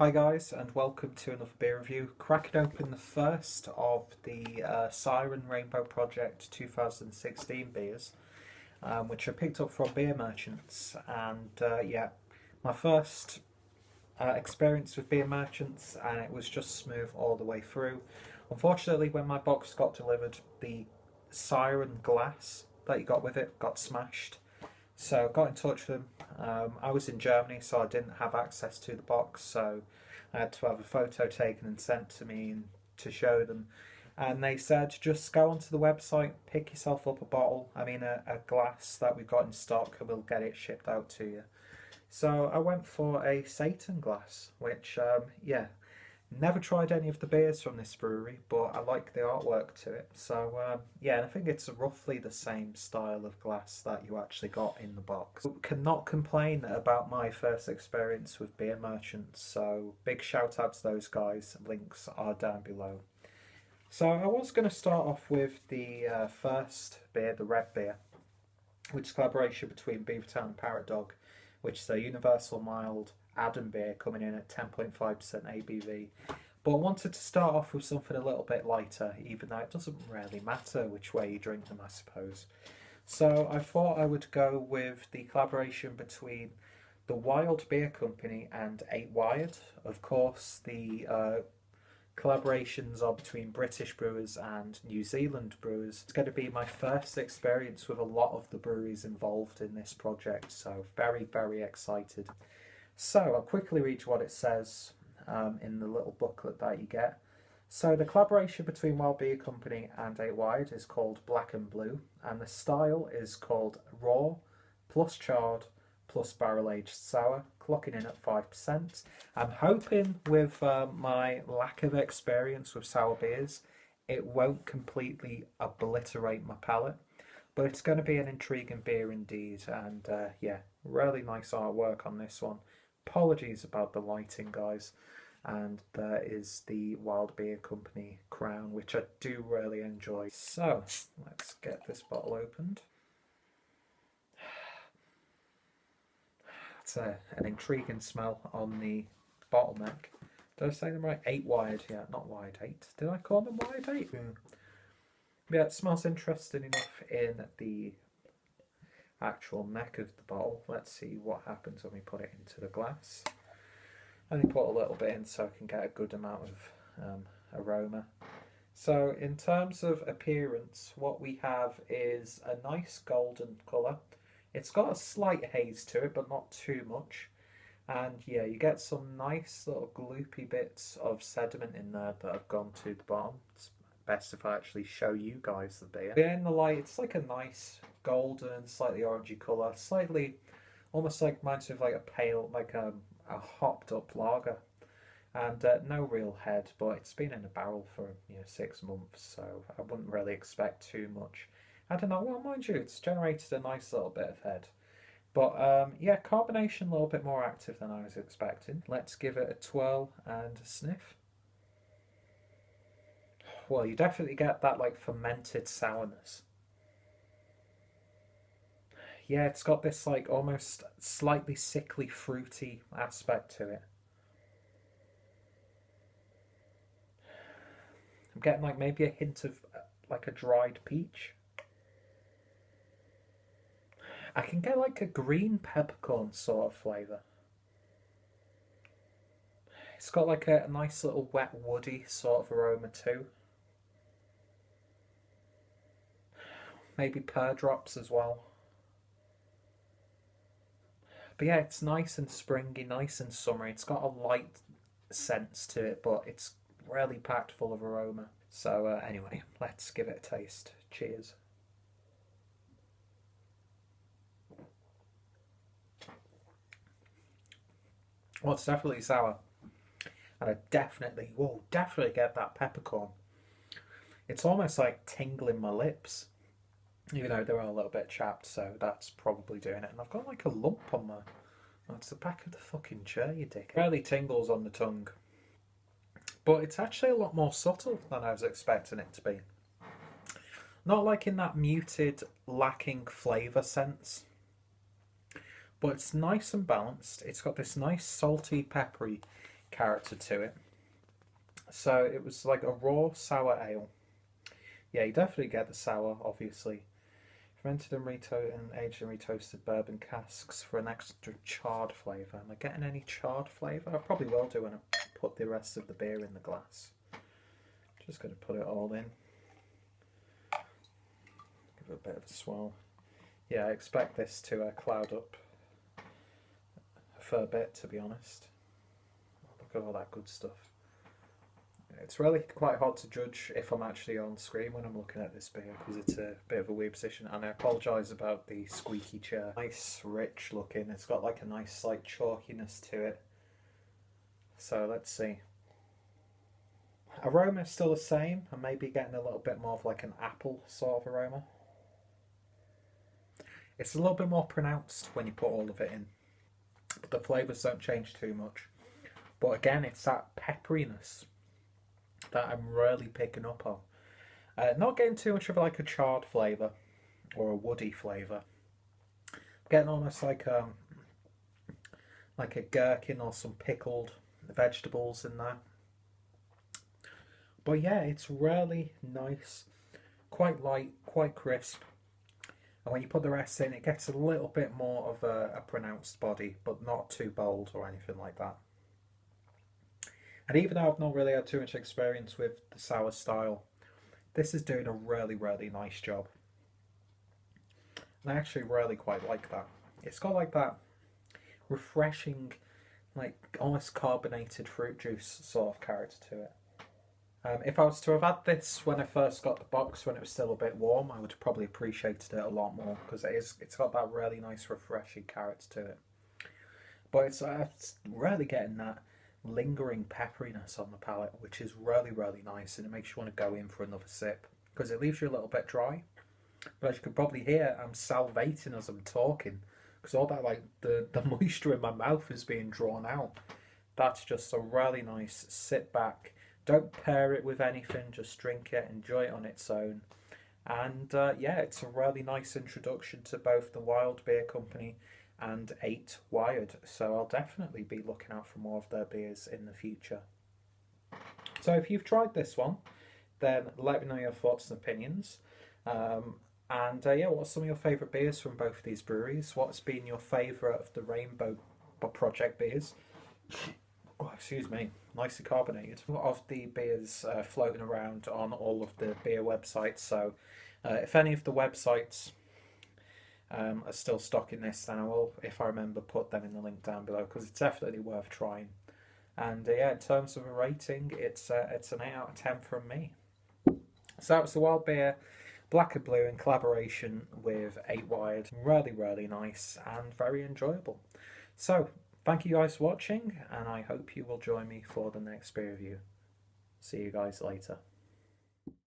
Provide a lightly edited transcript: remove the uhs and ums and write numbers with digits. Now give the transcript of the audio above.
Hi guys, and welcome to another beer review. Cracking open the first of the Siren Rainbow Project 2016 beers, which I picked up from Beer Merchants. And yeah, my first experience with Beer Merchants, and it was just smooth all the way through. Unfortunately, when my box got delivered, the Siren glass that you got with it got smashed. So I got in touch with them. I was in Germany, so I didn't have access to the box, so I had to have a photo taken and sent to me and to show them. And they said, just go onto the website, pick yourself up a bottle, a glass that we've got in stock, and we'll get it shipped out to you. So I went for a Satan glass, which, yeah, never tried any of the beers from this brewery, but I like the artwork to it. So yeah, and I think it's roughly the same style of glass that you actually got in the box. Cannot complain about my first experience with Beer Merchants, so big shout out to those guys. Links are down below. So I was going to start off with the first beer, the red beer, which is a collaboration between Beavertown and Parrot Dog, which is a universal mild Adam beer coming in at 10.5% ABV. But I wanted to start off with something a little bit lighter, even though it doesn't really matter which way you drink them, I suppose. So I thought I would go with the collaboration between the Wild Beer Company and 8 Wired. Of course, the collaborations are between British brewers and New Zealand brewers. It's going to be my first experience with a lot of the breweries involved in this project, so very, very excited. So I'll quickly read what it says in the little booklet that you get. So the collaboration between Wild Beer Company and 8 Wide is called Black and Blue, and the style is called Raw plus Charred plus Barrel-Aged Sour, clocking in at 5%. I'm hoping with my lack of experience with sour beers, it won't completely obliterate my palate, but it's going to be an intriguing beer indeed. And yeah, really nice artwork on this one. Apologies about the lighting, guys. And there is the Wild Beer Company crown, which I do really enjoy. So let's get this bottle opened. It's an intriguing smell on the bottleneck. Did I say them right? 8 Wired, yeah, not Wide 8. Did I call them Wide 8? Yeah, it smells interesting enough in the actual neck of the bottle. Let's see what happens when we put it into the glass. I only put a little bit in so I can get a good amount of aroma. So in terms of appearance, what we have is a nice golden colour. It's got a slight haze to it, but not too much. And yeah, you get some nice little gloopy bits of sediment in there that have gone to the bottom. It's best if I actually show you guys the beer. Yeah, in the light, it's like a nice golden, slightly orangey colour, slightly, almost like reminds me of like a pale, like a hopped up lager. And no real head, but it's been in a barrel for 6 months, so I wouldn't really expect too much. I don't know, well, mind you, it's generated a nice little bit of head. But yeah, carbonation a little bit more active than I was expecting. Let's give it a twirl and a sniff. Well, you definitely get that like fermented sourness. Yeah, it's got this like almost slightly sickly fruity aspect to it. I'm getting like maybe a hint of like a dried peach. I can get like a green peppercorn sort of flavour. It's got like a nice little wet woody sort of aroma too. Maybe pear drops as well. But yeah, it's nice and springy, nice and summery. It's got a light sense to it, but it's really packed full of aroma. So anyway, let's give it a taste. Cheers. Well, it's definitely sour. And I definitely get that peppercorn. It's almost like tingling my lips. Even though they're all a little bit chapped, so that's probably doing it. And I've got like a lump on my... That's the back of the fucking chair, you dick. It really tingles on the tongue. But it's actually a lot more subtle than I was expecting it to be. Not like in that muted, lacking flavour sense. But it's nice and balanced. It's got this nice salty, peppery character to it. So it was like a raw sour ale. Yeah, you definitely get the sour, obviously. Fermented and aged in retoasted bourbon casks for an extra charred flavour. Am I getting any charred flavour? I probably will do when I put the rest of the beer in the glass. Just going to put it all in. Give it a bit of a swirl. Yeah, I expect this to cloud up a fair bit, to be honest. Look at all that good stuff. It's really quite hard to judge if I'm actually on screen when I'm looking at this beer, because it's a bit of a weird position, and I apologise about the squeaky chair. Nice, rich looking. It's got like a nice slight chalkiness to it. So let's see. Aroma is still the same. I'm maybe getting a little bit more of like an apple sort of aroma. It's a little bit more pronounced when you put all of it in, but the flavours don't change too much. But again, it's that pepperiness that I'm really picking up on. Not getting too much of like a charred flavour or a woody flavour. Getting almost like a gherkin or some pickled vegetables in there. But yeah, it's really nice, quite light, quite crisp. And when you put the rest in, it gets a little bit more of a pronounced body, but not too bold or anything like that. And even though I've not really had too much experience with the sour style, this is doing a really, really nice job. And I actually really quite like that. It's got like that refreshing, like almost carbonated fruit juice sort of character to it. If I was to have had this when I first got the box, when it was still a bit warm, I would have probably appreciated it a lot more, because it's got that really nice refreshing character to it. But it's really getting that lingering pepperiness on the palate, which is really, really nice, and it makes you want to go in for another sip, because it leaves you a little bit dry. But as you can probably hear, I'm salivating as I'm talking, because all that like the moisture in my mouth is being drawn out. That's just a really nice sit back. Don't pair it with anything, just drink it, enjoy it on its own. And yeah, it's a really nice introduction to both the Wild Beer Company and 8 Wired, so I'll definitely be looking out for more of their beers in the future. So if you've tried this one, then let me know your thoughts and opinions. And yeah, what's some of your favourite beers from both of these breweries? What's been your favourite of the Rainbow Project beers? Oh, excuse me, nicely carbonated. Of the beers floating around on all of the beer websites, so if any of the websites are still stocking this, then I will, if I remember, put them in the link down below, because it's definitely worth trying. And yeah, in terms of a rating, it's an 8 out of 10 from me. So that was the Wild Beer Black and Blue in collaboration with 8 Wired. Really, really nice and very enjoyable. So thank you guys for watching, and I hope you will join me for the next beer review. See you guys later.